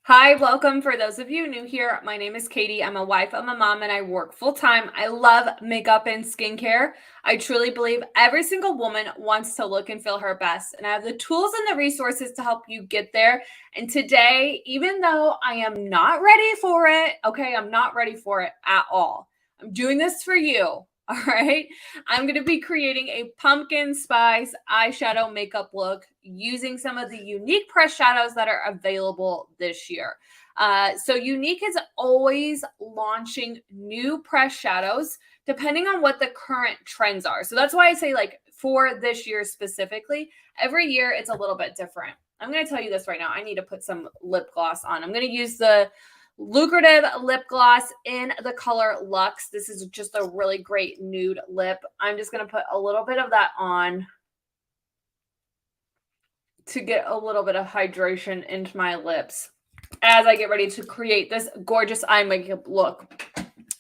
Hi, welcome. For those of you new here, my name is Katie. I'm a wife, I'm a mom, and I work full time. I love makeup and skincare. I truly believe every single woman wants to look and feel her best, and I have the tools and the resources to help you get there. And today, even though I am not ready for it, okay, I'm not ready for it at all. I'm doing this for you. All right. I'm going to be creating a pumpkin spice eyeshadow makeup look using some of the Younique press shadows that are available this year. So Younique is always launching new press shadows depending on what the current trends are. So that's why I say, like, for this year specifically, every year it's a little bit different. I'm going to tell you this right now. I need to put some lip gloss on. I'm going to use the lucrative lip gloss in the color Luxe. This is just a really great nude lip. I'm just going to put a little bit of that on to get a little bit of hydration into my lips as I get ready to create this gorgeous eye makeup look.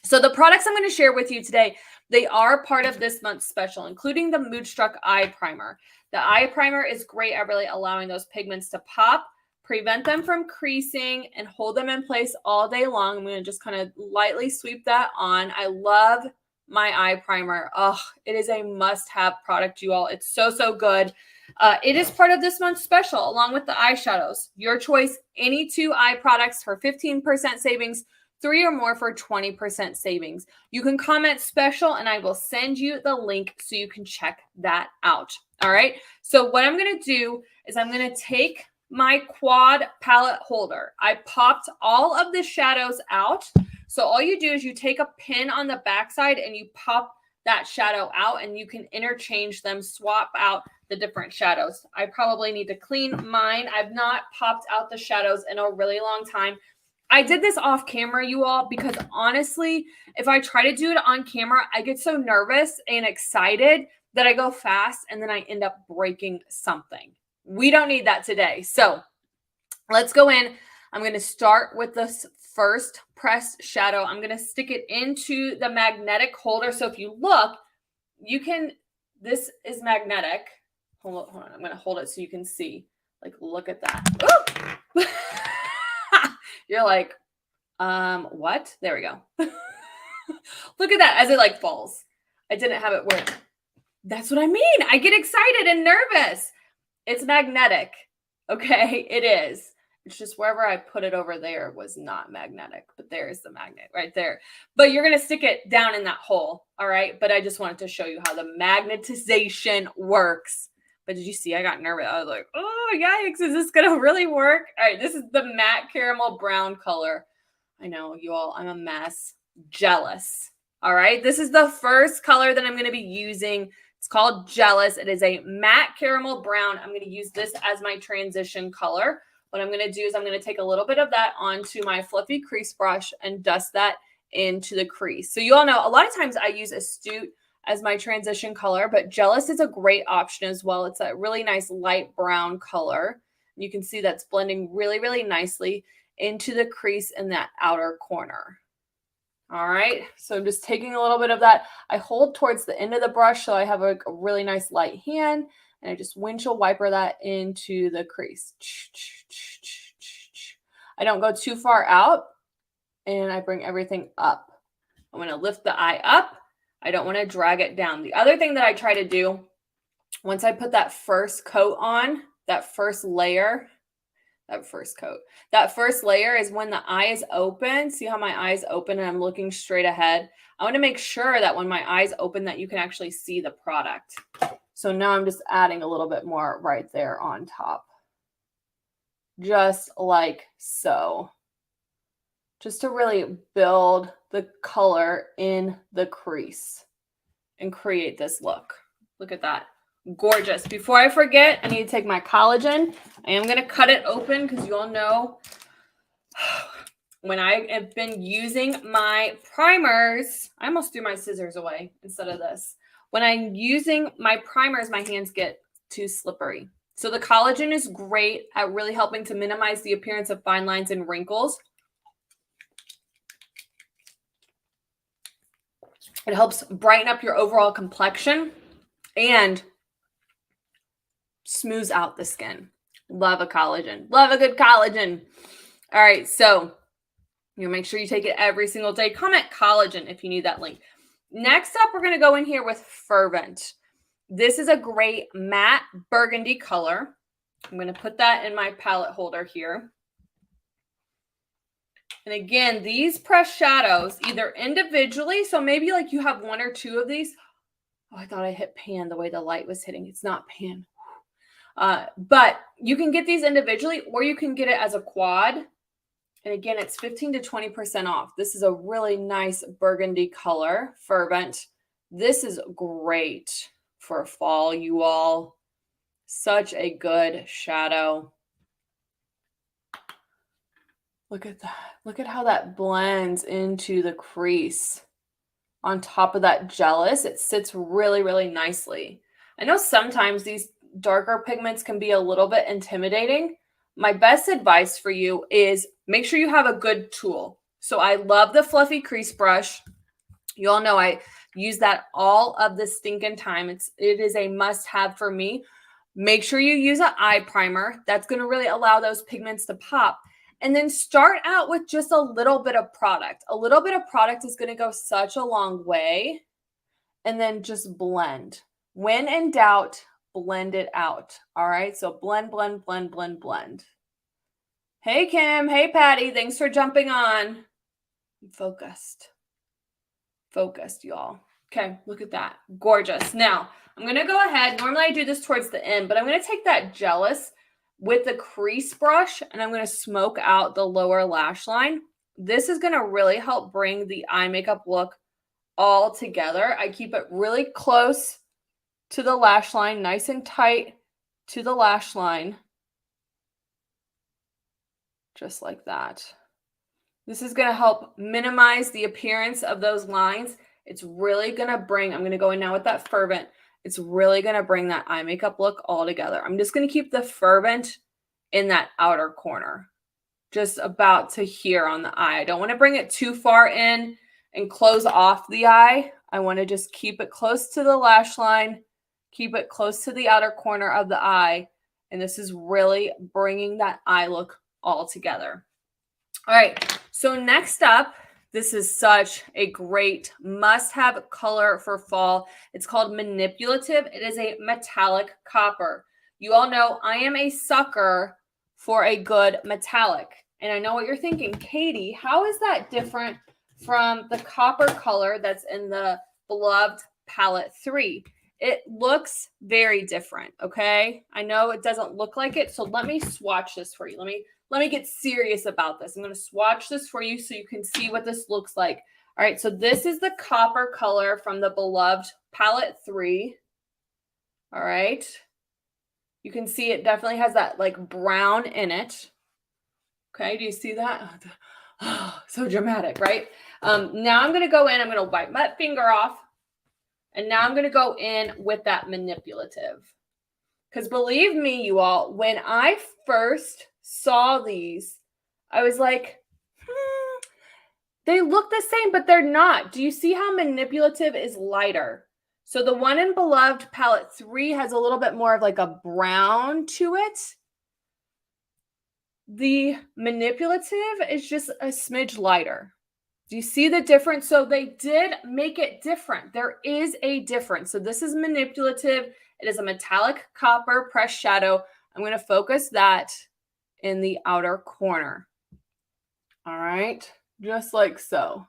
So the products I'm going to share with you today, they are part of this month's special, including the Moodstruck Eye Primer. The eye primer is great at really allowing those pigments to pop, prevent them from creasing, and hold them in place all day long. I'm going to just kind of lightly sweep that on. I love my eye primer. Oh, it is a must-have product, you all. It's so, so good. It is part of this month's special, along with the eyeshadows. Your choice, any 2 eye products for 15% savings, 3 or more for 20% savings. You can comment special and I will send you the link so you can check that out. All right. So what I'm going to do is I'm going to take my quad palette holder. I popped all of the shadows out. So all you do is you take a pin on the backside and you pop that shadow out and you can interchange them, swap out the different shadows. I probably need to clean mine. I've not popped out the shadows in a really long time. I did this off camera, you all, because honestly, if I try to do it on camera, I get so nervous and excited that I go fast and then I end up breaking something. We don't need that today. So let's go in. I'm going to start with this first pressed shadow. I'm going to stick it into the magnetic holder. So if you look, you can, this is magnetic. Hold on. I'm going to hold it so you can see. Like, look at that. You're like, what? There we go. Look at that as it like falls. I didn't have it work. That's what I mean. I get excited and nervous. It's magnetic. Okay, it is. It's just wherever I put it over there was not magnetic, but there's the magnet right there. But you're going to stick it down in that hole. All right. But I just wanted to show you how the magnetization works. But did you see? I got nervous. I was like, oh, yikes. Is this going to really work? All right. This is the matte caramel brown color. I know, you all, I'm a mess. Jealous. All right. This is the first color that I'm going to be using. It's called Jealous. It is a matte caramel brown. I'm going to use this as my transition color. What I'm going to do is I'm going to take a little bit of that onto my fluffy crease brush and dust that into the crease. So you all know a lot of times I use Astute as my transition color, but Jealous is a great option as well. It's a really nice light brown color. You can see that's blending really, really nicely into the crease in that outer corner. All right, so I'm just taking a little bit of that. I hold towards the end of the brush so I have a really nice light hand, and I just windshield wiper that into the crease. I don't go too far out, and I bring everything up. I'm going to lift the eye up. I don't want to drag it down. The other thing that I try to do, once I put that first coat on, that first layer is when the eye is open. See how my eye is open and I'm looking straight ahead? I want to make sure that when my eyes open that you can actually see the product. So now I'm just adding a little bit more right there on top. Just like so. Just to really build the color in the crease and create this look. Look at that. Gorgeous. Before I forget, I need to take my collagen. I am going to cut it open because you all know when I have been using my primers, I almost threw my scissors away instead of this. When I'm using my primers, my hands get too slippery. So the collagen is great at really helping to minimize the appearance of fine lines and wrinkles. It helps brighten up your overall complexion and smooths out the skin. Love a collagen. Love a good collagen. All right, so you make sure you take it every single day. Comment collagen if you need that link. Next up, we're going to go in here with Fervent. This is a great matte burgundy color. I'm going to put that in my palette holder here. And again, these pressed shadows, either individually, so maybe like you have one or two of these. Oh, I thought I hit pan the way the light was hitting. It's not pan. But you can get these individually, or you can get it as a quad. And again, it's 15 to 20% off. This is a really nice burgundy color, Fervent. This is great for fall, you all. Such a good shadow. Look at that. Look at how that blends into the crease. On top of that gelish, it sits really, really nicely. I know sometimes these darker pigments can be a little bit intimidating. My best advice for you is make sure you have a good tool. So I love the fluffy crease brush. You all know I use that all of the stinking time. It is a must-have for me. Make sure you use an eye primer. That's going to really allow those pigments to pop. And then start out with just a little bit of product. A little bit of product is going to go such a long way. And then just blend. When in doubt, blend it out. All right, so blend, blend, blend, blend, blend. Hey, Kim. Hey, Patty. Thanks for jumping on. I'm focused. Focused, y'all. Okay, look at that. Gorgeous. Now, I'm going to go ahead. Normally, I do this towards the end, but I'm going to take that gelish with the crease brush, and I'm going to smoke out the lower lash line. This is going to really help bring the eye makeup look all together. I keep it really close to the lash line, nice and tight to the lash line. Just like that. This is going to help minimize the appearance of those lines. It's really going to bring, I'm going to go in now with that Fervent. It's really going to bring that eye makeup look all together. I'm just going to keep the Fervent in that outer corner, just about to here on the eye. I don't want to bring it too far in and close off the eye. I want to just keep it close to the lash line, keep it close to the outer corner of the eye. And this is really bringing that eye look all together. All right, so next up, this is such a great must-have color for fall. It's called Manipulative. It is a metallic copper. You all know I am a sucker for a good metallic. And I know what you're thinking, Katie, how is that different from the copper color that's in the Beloved Palette 3? It looks very different, okay? I know it doesn't look like it, so let me swatch this for you. Let me get serious about this. I'm going to swatch this for you so you can see what this looks like. All right, so this is the copper color from the Beloved Palette 3. All right. You can see it definitely has that like brown in it. Okay, do you see that? Oh, so dramatic, right? Now I'm going to go in. I'm going to wipe my finger off. And now I'm going to go in with that Manipulative. Because believe me, you all, when I first saw these, I was like, they look the same, but they're not. Do you see how Manipulative is lighter? So the one in Beloved Palette 3 has a little bit more of like a brown to it. The Manipulative is just a smidge lighter. Do you see the difference? So they did make it different. There is a difference. So this is Manipulative. It is a metallic copper pressed shadow. I'm going to focus that in the outer corner. All right, just like so.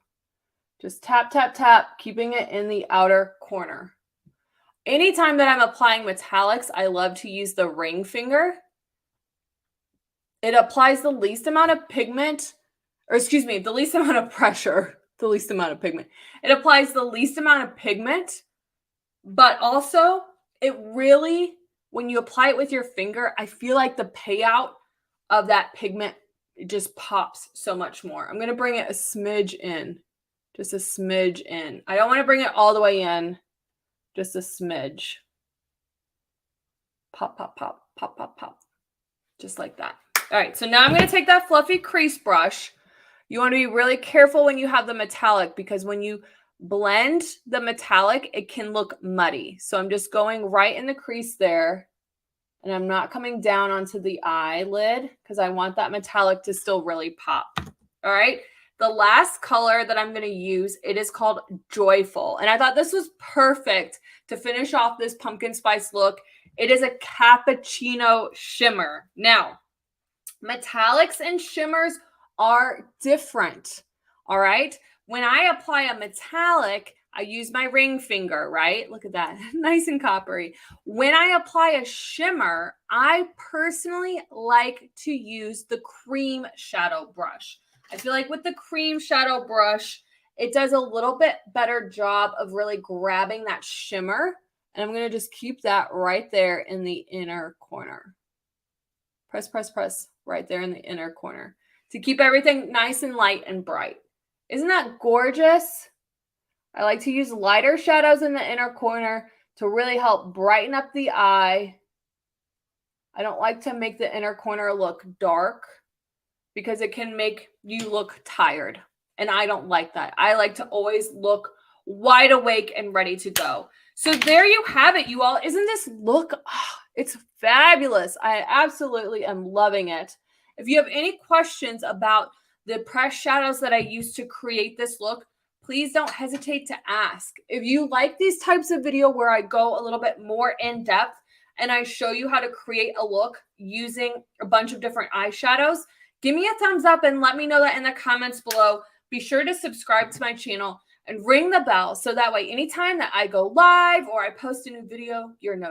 Just tap, tap, tap, keeping it in the outer corner. Anytime that I'm applying metallics, I love to use the ring finger. It applies the least amount of pigment, or excuse me, the least amount of pressure, the least amount of pigment. It applies the least amount of pigment, but also it really, when you apply it with your finger, I feel like the payout of that pigment, it just pops so much more. I'm going to bring it a smidge in, just a smidge in. I don't want to bring it all the way in, just a smidge. Pop, pop, pop, pop, pop, pop, just like that. All right, so now I'm going to take that fluffy crease brush. You want to be really careful when you have the metallic, because when you blend the metallic, it can look muddy. So I'm just going right in the crease there And I'm not coming down onto the eyelid because I want that metallic to still really pop. All right. The last color that I'm going to use, it is called Joyful. And I thought this was perfect to finish off this pumpkin spice look. It is a cappuccino shimmer. Now, metallics and shimmers are different. All right. When I apply a metallic, I use my ring finger, right? Look at that. Nice and coppery. When I apply a shimmer, I personally like to use the cream shadow brush. I feel like with the cream shadow brush, it does a little bit better job of really grabbing that shimmer. And I'm going to just keep that right there in the inner corner. Press, press, press right there in the inner corner to keep everything nice and light and bright. Isn't that gorgeous? I like to use lighter shadows in the inner corner to really help brighten up the eye. I don't like to make the inner corner look dark because it can make you look tired. And I don't like that. I like to always look wide awake and ready to go. So there you have it, you all. Isn't this look, oh, it's fabulous. I absolutely am loving it. If you have any questions about the pressed shadows that I used to create this look, please don't hesitate to ask. If you like these types of video where I go a little bit more in depth and I show you how to create a look using a bunch of different eyeshadows, give me a thumbs up and let me know that in the comments below. Be sure to subscribe to my channel and ring the bell so that way anytime that I go live or I post a new video, you're notified.